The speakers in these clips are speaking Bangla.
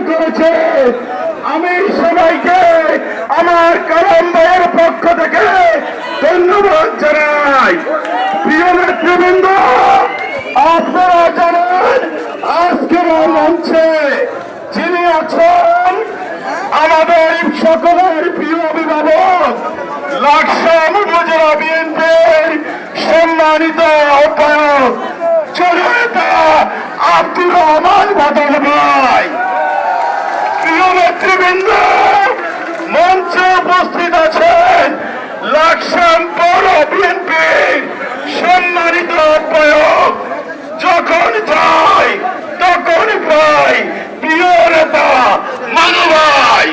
করেছে। আমি সবাইকে আমার কালাম ভাইয়ের পক্ষ থেকে ধন্যবাদ জানাই। প্রিয় নেতৃবৃন্দ, আপনারা জানেন আজকের মঞ্চে যিনি আছেন আমাদের সকলের প্রিয় অভিভাবক লাকসাম উপজেলা বিএনপির সম্মানিত আহ্বায়ক জননেতা আব্দুর রহমান বাদল ভাই। প্রিয় নেতৃবৃন্দ, মঞ্চে উপস্থিত আছেন লাকসাম পৌর বিএনপির সম্মানিত আহ্বায়ক। যখন যাই তখন পাই প্রিয় নেতা মানু ভাই।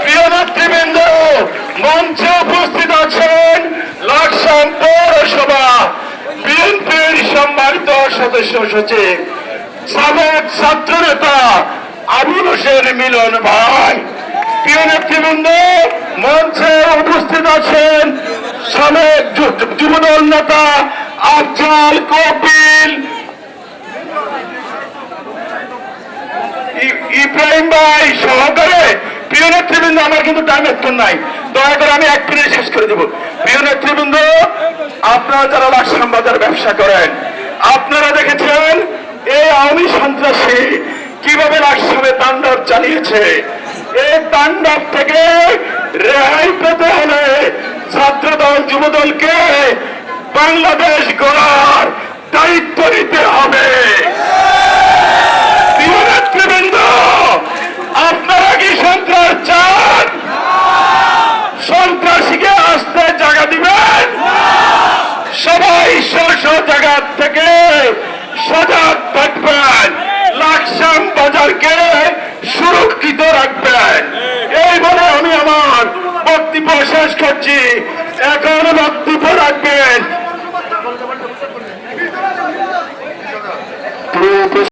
প্রিয় নেতৃবৃন্দ, মঞ্চে উপস্থিত আছেন লাকসাম পৌরসভা বিএনপির সম্মানিত সদস্য সচিব সাবেক ছাত্র নেতা আবুল হোসেন মিলন ভাই। প্রিয় নেতৃবৃন্দ, মঞ্চে উপস্থিত আছেন সাবেক যুবদল নেতা আফজাল কপিল ইব্রাহিম ভাই সহকারে। প্রিয় নেতৃবৃন্দ, আমার কিন্তু টাইম একটু নাই, দয়া করে আমি এক মিনিট শেষ করে দেব। প্রিয় নেতৃবৃন্দ, আপনারা যারা লাকসাম বাজার ব্যবসা করেন, আপনারা দেখেছেন এই আওয়ামী সন্ত্রাসী কিভাবে লাকসামে তাণ্ডব চালিয়েছে। এই তাণ্ডব থেকে রেহাই পেতে হলে ছাত্রদল যুবদলকে বাংলাদেশ গড়ার দায়িত্ব নিতে হবে। প্রিয় নেতৃবৃন্দ, আপনারা কি সন্ত্রাস চান? সন্ত্রাসীকে আসতে জায়গা দিবেন? সবাই স্ব জায়গা থেকে সজাগ থাকবেন, লাকসাম বাজারকে সুরক্ষিত রাখবেন। এই বলে আমি আমার বক্তব্য শেষ করছি। এখন বক্তব্য রাখবেন